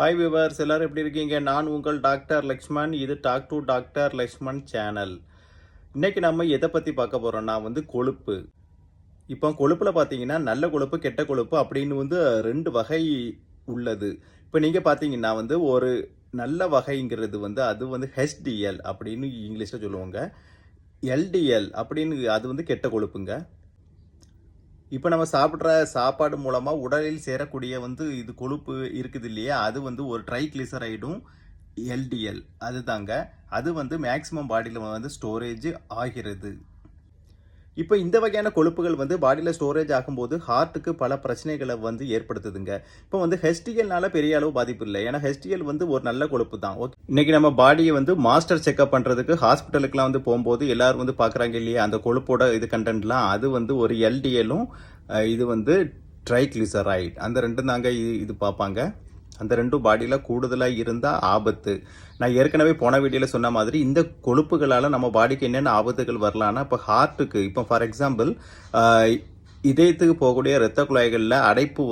Hi viewers, எல்லாரும் எப்படி இருக்கீங்க? நான் உங்கள் டாக்டர் லக்ஷ்மண். இது talk to doctor Lakshman channel. இன்னைக்கு நம்ம எதை பற்றி பார்க்க போகிறோம்னா கொழுப்பு. இப்போ கொழுப்பில் பார்த்தீங்கன்னா நல்ல கொழுப்பு, கெட்ட கொழுப்பு அப்படின்னு ரெண்டு வகை உள்ளது. இப்போ நீங்கள் பார்த்தீங்கன்னா ஒரு நல்ல வகைங்கிறது அது HDL அப்படின்னு இங்கிலீஷில் சொல்லுவாங்க. LDL அப்படின்னு அது கெட்ட கொழுப்புங்க. இப்போ நம்ம சாப்பிட்ற சாப்பாடு மூலமாக உடலில் சேரக்கூடிய இது கொழுப்பு இருக்குது இல்லையா, அது ஒரு ட்ரைக்ளிசரைடும் LDL அதுதாங்க. அது மேக்ஸிமம் பாடியில் ஸ்டோரேஜ் ஆகிறது. இப்போ இந்த வகையான கொழுப்புகள் பாடியில் ஸ்டோரேஜ் ஆகும்போது ஹார்ட்டுக்கு பல பிரச்சனைகளை ஏற்படுத்துதுங்க. இப்போ HDLனால பெரிய அளவு பாதிப்பு இல்லை, ஏன்னா HDL ஒரு நல்ல கொழுப்பு தான். இன்னைக்கு நம்ம பாடியை மாஸ்டர் செக்அப் பண்ணுறதுக்கு ஹாஸ்பிட்டலுக்குலாம் போகும்போது எல்லாரும் பார்க்குறாங்க இல்லையா, அந்த கொழுப்போட கண்டென்ட்லாம் அது ஒரு LDLும் இது ட்ரைக்ளிசரைட், அந்த ரெண்டும் தாங்க இது பார்ப்பாங்க. அந்த ரெண்டும் பாடியில் கூடுதலாக இருந்தால் ஆபத்து. நான் ஏற்கனவே போன வீடியோவில் சொன்ன மாதிரி இந்த கொழுப்புகளால் நம்ம பாடிக்கு என்னென்ன ஆபத்துகள் வரலான்னா, இப்போ ஹார்ட்டுக்கு, இப்போ ஃபார் எக்ஸாம்பிள் இதயத்துக்கு போகக்கூடிய இரத்த குழாய்களில் அடைப்பு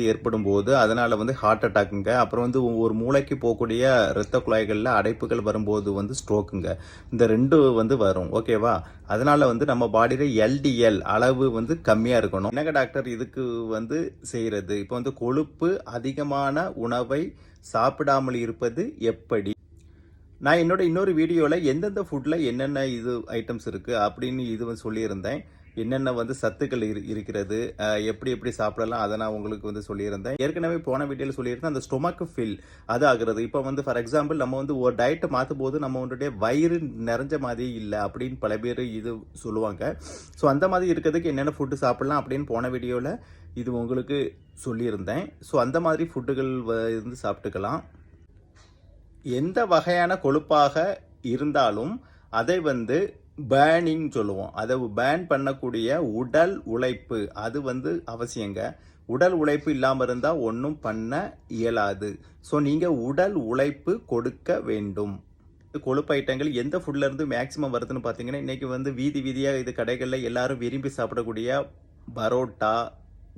ஏற்படும் போது அதனால் ஹார்ட் அட்டாக்குங்க. அப்புறம் ஒரு மூளைக்கு போகக்கூடிய இரத்த குழாய்களில் அடைப்புகள் வரும்போது ஸ்ட்ரோக்குங்க. இந்த ரெண்டு வரும். ஓகேவா? அதனால் நம்ம பாடியில் LDL அளவு கம்மியாக இருக்கணும். என்னங்க டாக்டர் இதுக்கு செய்கிறது? இப்போ கொழுப்பு அதிகமான உணவை சாப்பிடாமல் இருப்பது எப்படி? நான் என்னோட இன்னொரு வீடியோவில் எந்தெந்த ஃபுட்டில் என்னென்ன ஐட்டம்ஸ் இருக்குது அப்படின்னு சொல்லியிருந்தேன். என்னென்ன சத்துக்கள் இருக்கிறது, எப்படி சாப்பிடலாம், அதை நான் உங்களுக்கு சொல்லியிருந்தேன். ஏற்கனவே போன வீடியோவில் சொல்லியிருந்தேன், அந்த ஸ்டொமக் ஃபில் அது ஆகுறது. இப்போ ஃபார் எக்ஸாம்பிள் நம்ம ஒரு டயட்டை மாற்றும் போது நம்மளுடைய வயிறு நிறைஞ்ச மாதிரி இல்லை அப்படின்னு பல பேர் சொல்லுவாங்க. ஸோ அந்த மாதிரி இருக்கிறதுக்கு என்னென்ன ஃபுட்டு சாப்பிடலாம் அப்படின்னு போன வீடியோவில் உங்களுக்கு சொல்லியிருந்தேன். ஸோ அந்த மாதிரி ஃபுட்டுகள் சாப்பிட்டுக்கலாம். எந்த வகையான கொழுப்பாக இருந்தாலும் அதை பேர்னிங் சொல்லுவோம். அதை பேர்ன் பண்ணக்கூடிய உடல் உழைப்பு அது அவசியங்க. உடல் உழைப்பு இல்லாமல் இருந்தால் ஒன்றும் பண்ண இயலாது. ஸோ நீங்கள் உடல் உழைப்பு கொடுக்க வேண்டும். கொழுப்பு ஐட்டங்கள் எந்த ஃபுட்லேருந்து மேக்ஸிமம் வருதுன்னு பார்த்தீங்கன்னா, இன்றைக்கி வீதி வீதியாக கடைகளில் எல்லாரும் விரும்பி சாப்பிடக்கூடிய பரோட்டா,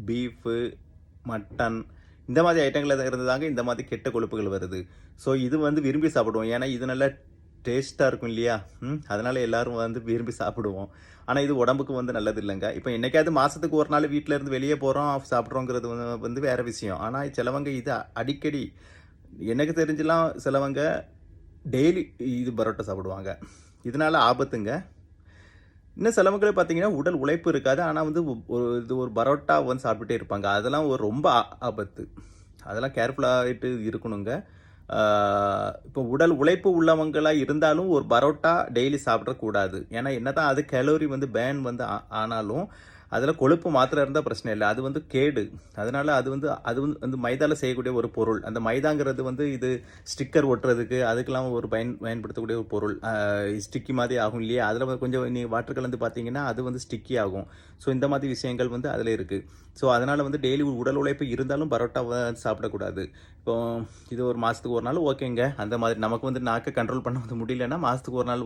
பீஃபு, மட்டன், இந்த மாதிரி ஐட்டங்கள் இருந்ததாங்க இந்த மாதிரி கெட்ட கொழுப்புகள் வருது. ஸோ இது விரும்பி சாப்பிடுவோம், ஏன்னா இது நல்லா டேஸ்ட்டாக இருக்கும் இல்லையா, அதனால் எல்லோரும் விரும்பி சாப்பிடுவோம். ஆனால் இது உடம்புக்கு நல்லது இல்லைங்க. இப்போ என்றைக்காவது மாதத்துக்கு ஒரு நாள் வீட்டில் இருந்து வெளியே போகிறோம் சாப்பிட்றோங்கிறது வேறு விஷயம். ஆனால் சிலவங்க இது அடிக்கடி, எனக்கு தெரிஞ்சலாம் சிலவங்க டெய்லி பரோட்டா சாப்பிடுவாங்க. இதனால் ஆபத்துங்க. இன்னும் சிலவங்களே பார்த்தீங்கன்னா உடல் உழைப்பு இருக்காது, ஆனால் ஒரு பரோட்டா சாப்பிட்டுட்டே இருப்பாங்க. அதெல்லாம் ரொம்ப ஆபத்து. அதெல்லாம் கேர்ஃபுல்லாகிட்டு இருக்கணுங்க. இப்போ உடல் உழைப்பு உள்ளவங்களாக இருந்தாலும் ஒரு பரோட்டா டெய்லி சாப்பிடக்கூடாது. ஏன்னா என்னதான் அது கேலோரி பேர்ன் ஆனாலும் அதில் கொழுப்பு மாத்திரை இருந்தால் பிரச்சனை இல்லை, அது கேடு. அதனால் அது மைதாவில் செய்யக்கூடிய ஒரு பொருள். அந்த மைதாங்கிறது இது ஸ்டிக்கர் ஒட்டுறதுக்கு அதுக்கெல்லாம் ஒரு பயன்படுத்தக்கூடிய ஒரு பொருள். ஸ்டிக்கி மாதிரி ஆகும் இல்லையா, அதில் கொஞ்சம் நீ வாட்டர் கலந்து பார்த்தீங்கன்னா அது ஸ்டிக்கி ஆகும். ஸோ இந்த மாதிரி விஷயங்கள் அதில் இருக்குது. ஸோ அதனால் டெய்லி உடல் உழைப்பு இருந்தாலும் பரோட்டாவை சாப்பிடக்கூடாது. இப்போ இது ஒரு மாதத்துக்கு ஒரு நாள் ஓகேங்க. அந்த மாதிரி நமக்கு நாக்கை கண்ட்ரோல் பண்ண முடியலன்னா மாதத்துக்கு ஒரு நாள்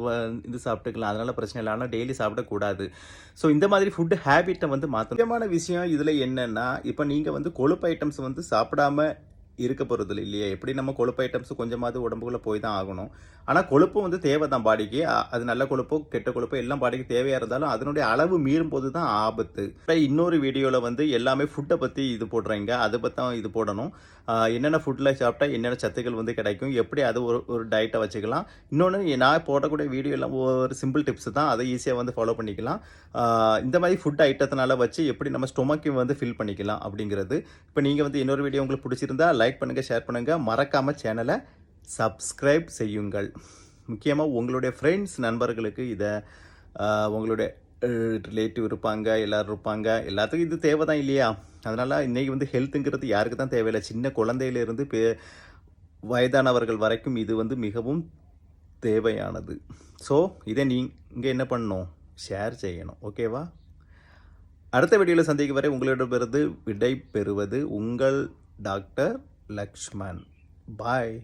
சாப்பிட்டுக்கலாம், அதனால் பிரச்சனை இல்லை. ஆனால் டெய்லி சாப்பிடக்கூடாது. ஸோ இந்த மாதிரி ஃபுட்டு ஹேபிட்டை மாற்றணும். முக்கியமான விஷயம் இதில் என்னென்னா, இப்போ நீங்கள் கொழுப்பு ஐட்டம்ஸ் சாப்பிடாம இருக்க போகிறது இல்லையா. எப்படி நம்ம கொழுப்பு ஐட்டம்ஸ் கொஞ்சமாவது உடம்புக்குள்ளே போய் தான் ஆகணும். ஆனால் கொழுப்பு தேவை தான் பாடிக்கு. அது நல்ல கொழுப்போ கெட்ட கொழுப்போ எல்லாம் பாடிக்கு தேவையாக இருந்தாலும் அதனுடைய அளவு மீறும் போது தான் ஆபத்து. இன்னொரு வீடியோவில் எல்லாமே ஃபுட்டை பற்றி போடுறீங்க, அதை பற்றி தான் போடணும். என்னென்ன ஃபுட்டில் சாப்பிட்டா என்னென்ன சத்துக்கள் கிடைக்கும், எப்படி அது ஒரு டயட்டை வச்சுக்கலாம். இன்னொன்று நான் போடக்கூடிய வீடியோ எல்லாம் ஒரு சிம்பிள் டிப்ஸ் தான், அதை ஈஸியாக ஃபாலோ பண்ணிக்கலாம். இந்த மாதிரி ஃபுட் ஐட்டத்தினால வச்சு எப்படி நம்ம ஸ்டொமக்கை ஃபில் பண்ணிக்கலாம் அப்படிங்கிறது. இப்போ நீங்கள் இன்னொரு வீடியோ உங்களுக்கு பிடிச்சிருந்தா லைக் பண்ணுங்கள், ஷேர் பண்ணுங்கள், மறக்காமல் சேனலை சப்ஸ்கிரைப் செய்யுங்கள். முக்கியமாக உங்களுடைய ஃப்ரெண்ட்ஸ் நண்பர்களுக்கு இதை உங்களுடைய ரிலேட்டிவ் இருப்பாங்க, எல்லோரும் இருப்பாங்க, எல்லாத்துக்கும் இது தேவை தான் இல்லையா. அதனால் இன்றைக்கி ஹெல்த்துங்கிறது யாருக்கு தான் தேவையில்லை. சின்ன குழந்தையிலேருந்து வயதானவர்கள் வரைக்கும் இது மிகவும் தேவையானது. ஸோ இதை நீங்கள் என்ன பண்ணணும், ஷேர் செய்யணும். ஓகேவா? அடுத்த வீடியோவில் சந்திக்கும் வரை உங்களிடமிருந்து விடை பெறுவது உங்கள் டாக்டர் லக்ஷ்மண். பாய்.